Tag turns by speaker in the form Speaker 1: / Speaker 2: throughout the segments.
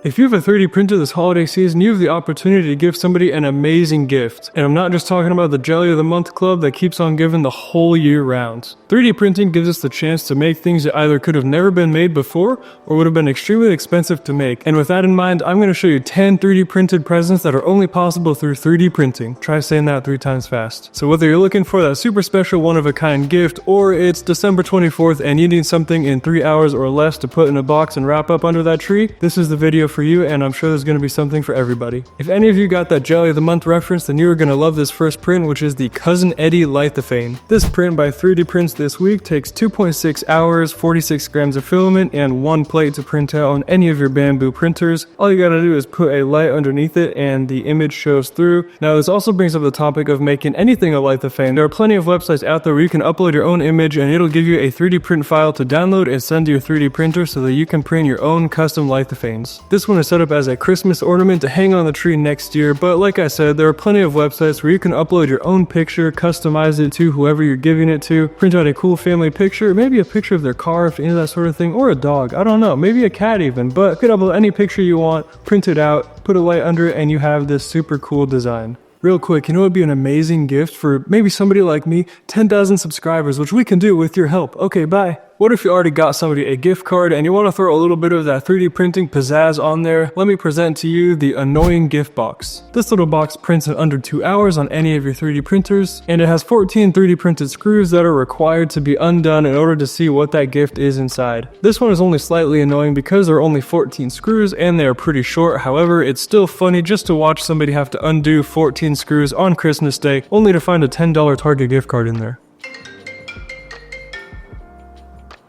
Speaker 1: If you have a 3D printer this holiday season, you have the opportunity to give somebody an amazing gift. And I'm not just talking about the Jelly of the Month Club that keeps on giving the whole year round. 3D printing gives us the chance to make things that either could have never been made before or would have been extremely expensive to make. And with that in mind, I'm going to show you 10 3D printed presents that are only possible through 3D printing. Try saying that 3 times fast. So whether you're looking for that super special one-of-a-kind gift, or it's December 24th and you need something in 3 hours or less to put in a box and wrap up under that tree, this is the video for you, and I'm sure there's going to be something for everybody. If any of you got that Jelly of the Month reference, then you are going to love this first print, which is the Cousin Eddie Lithophane. This print by 3D Prints this week takes 2.6 hours, 46 grams of filament, and 1 plate to print out on any of your Bambu printers. All you gotta do is put a light underneath it and the image shows through. Now this also brings up the topic of making anything a lithophane. There are plenty of websites out there where you can upload your own image and it'll give you a 3D print file to download and send to your 3D printer so that you can print your own custom lithophanes. This one is set up as a Christmas ornament to hang on the tree next year, but like I said, there are plenty of websites where you can upload your own picture, customize it to whoever you're giving it to, print out a cool family picture, maybe a picture of their car, if any of that sort of thing, or a dog, I don't know, maybe a cat even, but you could upload any picture you want, print it out, put a light under it, and you have this super cool design. Real quick, you know what would be an amazing gift for maybe somebody like me? 10,000 subscribers, which we can do with your help. Okay, bye. What if you already got somebody a gift card and you want to throw a little bit of that 3D printing pizzazz on there? Let me present to you the annoying gift box. This little box prints in under 2 hours on any of your 3D printers, and it has 14 3D printed screws that are required to be undone in order to see what that gift is inside. This one is only slightly annoying because there are only 14 screws and they are pretty short. However, it's still funny just to watch somebody have to undo 14 screws on Christmas Day only to find a $10 Target gift card in there.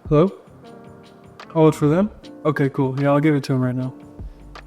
Speaker 1: Hello? Oh, it's for them? Okay, cool. Yeah, I'll give it to him right now.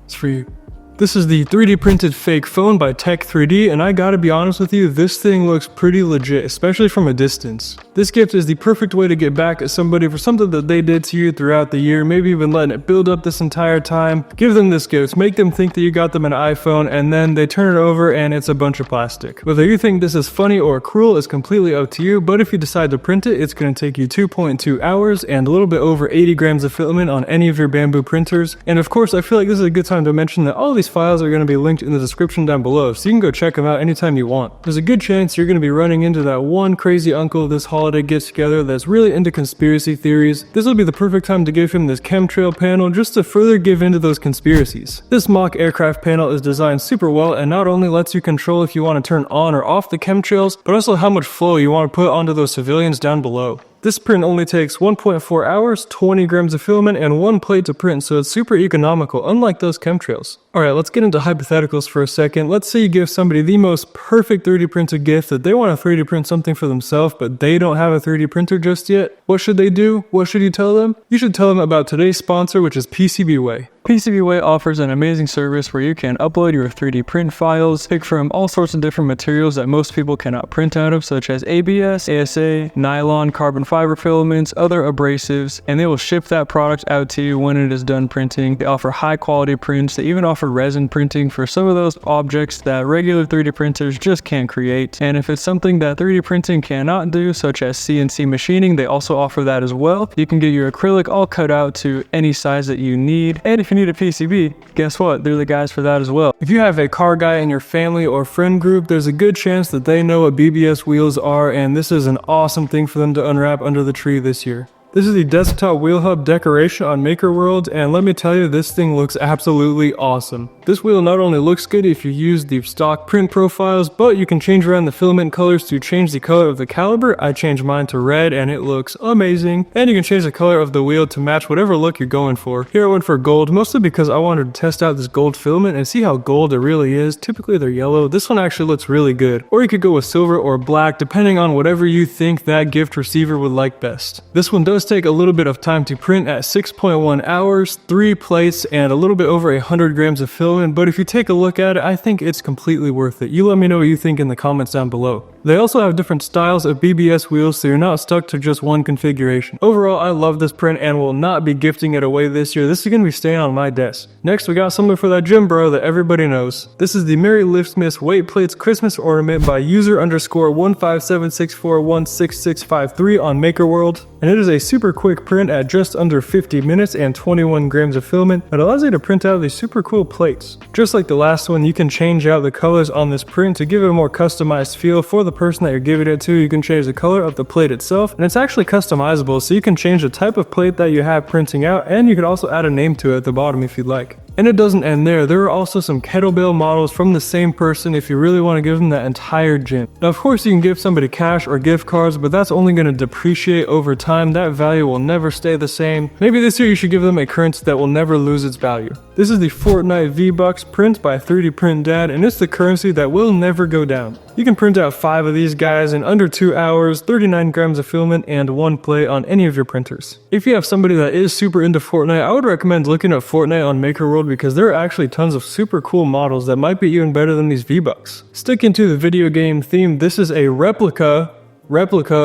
Speaker 1: It's for you. This is the 3D printed fake phone by Tech 3D, and I gotta be honest with you, this thing looks pretty legit, especially from a distance. This gift is the perfect way to get back at somebody for something that they did to you throughout the year, maybe even letting it build up this entire time. Give them this gift, make them think that you got them an iPhone, and then they turn it over and it's a bunch of plastic. Whether you think this is funny or cruel is completely up to you, but if you decide to print it, it's gonna take you 2.2 hours and a little bit over 80 grams of filament on any of your Bambu printers. And of course, I feel like this is a good time to mention that all these files are going to be linked in the description down below, so you can go check them out anytime you want. There's a good chance you're going to be running into that one crazy uncle this holiday gets together that's really into conspiracy theories. This will be the perfect time to give him this chemtrail panel just to further give into those conspiracies. This mock aircraft panel is designed super well and not only lets you control if you want to turn on or off the chemtrails, but also how much flow you want to put onto those civilians down below. This print only takes 1.4 hours, 20 grams of filament, and 1 plate to print, so it's super economical, unlike those chemtrails. Alright, let's get into hypotheticals for a second. Let's say you give somebody the most perfect 3D printed gift that they want to 3D print something for themselves, but they don't have a 3D printer just yet. What should they do? What should you tell them? You should tell them about today's sponsor, which is PCBWay. PCBWay offers an amazing service where you can upload your 3D print files, pick from all sorts of different materials that most people cannot print out of, such as ABS, ASA, nylon, carbon fiber filaments, other abrasives, and they will ship that product out to you when it is done printing. They offer high quality prints. They even offer resin printing for some of those objects that regular 3D printers just can't create. And if it's something that 3D printing cannot do, such as CNC machining, they also offer that as well. You can get your acrylic all cut out to any size that you need. And if you need a PCB, guess what? They're the guys for that as well. If you have a car guy in your family or friend group, there's a good chance that they know what BBS wheels are, and this is an awesome thing for them to unwrap under the tree this year. This is the desktop wheel hub decoration on MakerWorld, and let me tell you, this thing looks absolutely awesome. This wheel not only looks good if you use the stock print profiles, but you can change around the filament colors to change the color of the caliber. I changed mine to red and it looks amazing. And you can change the color of the wheel to match whatever look you're going for. Here I went for gold, mostly because I wanted to test out this gold filament and see how gold it really is. Typically they're yellow. This one actually looks really good. Or you could go with silver or black, depending on whatever you think that gift receiver would like best. This one does take a little bit of time to print at 6.1 hours, 3 plates, and a little bit over 100 grams of filament, but if you take a look at it, I think it's completely worth it. You let me know what you think in the comments down below. They also have different styles of BBS wheels, so you're not stuck to just one configuration. Overall, I love this print and will not be gifting it away this year. This is going to be staying on my desk. Next, we got something for that gym bro that everybody knows. This is the Merry Liftsmiths Weight Plates Christmas Ornament by user_15764166653 on MakerWorld. And it is a super quick print at just under 50 minutes and 21 grams of filament. It allows you to print out these super cool plates. Just like the last one, you can change out the colors on this print to give it a more customized feel for the person that you're giving it to. You can change the color of the plate itself, and it's actually customizable, so you can change the type of plate that you have printing out, and you can also add a name to it at the bottom if you'd like. And it doesn't end there. There are also some kettlebell models from the same person if you really want to give them that entire gym. Now, of course, you can give somebody cash or gift cards, but that's only going to depreciate over time. That value will never stay the same. Maybe this year you should give them a currency that will never lose its value. This is the Fortnite Vbucks print by 3D Print Dad, and it's the currency that will never go down. You can print out 5 of these guys in under 2 hours, 39 grams of filament, and 1 plate on any of your printers. If you have somebody that is super into Fortnite, I would recommend looking at Fortnite on MakerWorld because there are actually tons of super cool models that might be even better than these Vbucks. Sticking to the video game theme, this is a replica,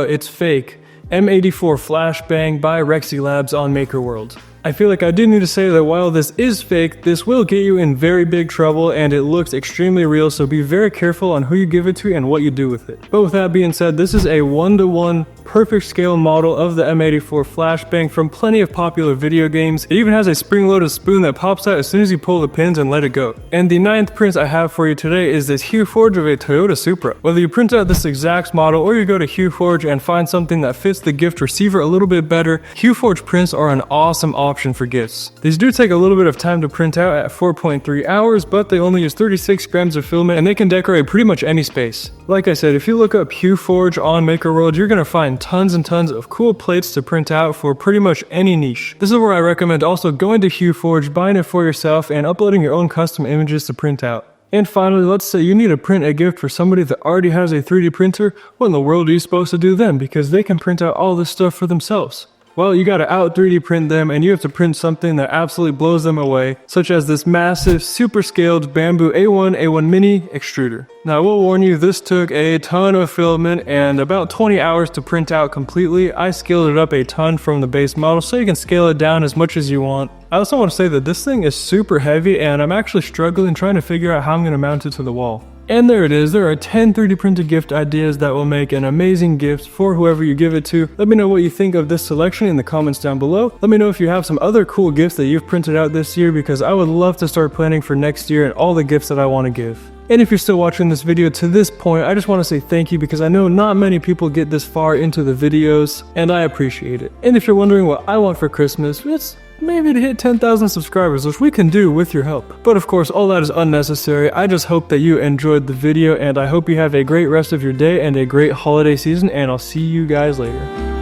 Speaker 1: it's fake, M84 Flashbang by Rexy Labs on MakerWorld. I feel like I do need to say that while this is fake, this will get you in very big trouble and it looks extremely real, so be very careful on who you give it to and what you do with it. But with that being said, this is a 1:1 perfect scale model of the M84 Flashbang from plenty of popular video games. It even has a spring-loaded spoon that pops out as soon as you pull the pins and let it go. And the 9th print I have for you today is this Hueforge of a Toyota Supra. Whether you print out this exact model or you go to Hueforge and find something that fits the gift receiver a little bit better, Hueforge prints are an awesome option for gifts. These do take a little bit of time to print out at 4.3 hours, but they only use 36 grams of filament and they can decorate pretty much any space. Like I said, if you look up Hueforge on MakerWorld, you're gonna find tons and tons of cool plates to print out for pretty much any niche. This is where I recommend also going to Hueforge, buying it for yourself, and uploading your own custom images to print out. And finally, let's say you need to print a gift for somebody that already has a 3D printer. What in the world are you supposed to do then? Because they can print out all this stuff for themselves. Well, you gotta out 3D print them, and you have to print something that absolutely blows them away, such as this massive, super scaled Bambu A1 Mini extruder. Now, I will warn you, this took a ton of filament and about 20 hours to print out completely. I scaled it up a ton from the base model, so you can scale it down as much as you want. I also want to say that this thing is super heavy, and I'm actually struggling trying to figure out how I'm gonna mount it to the wall. And there it is, there are 10 3D printed gift ideas that will make an amazing gift for whoever you give it to. Let me know what you think of this selection in the comments down below. Let me know if you have some other cool gifts that you've printed out this year, because I would love to start planning for next year and all the gifts that I want to give. And if you're still watching this video to this point, I just want to say thank you, because I know not many people get this far into the videos, and I appreciate it. And if you're wondering what I want for Christmas, it's maybe to hit 10,000 subscribers, which we can do with your help. But of course, all that is unnecessary. I just hope that you enjoyed the video, and I hope you have a great rest of your day and a great holiday season, and I'll see you guys later.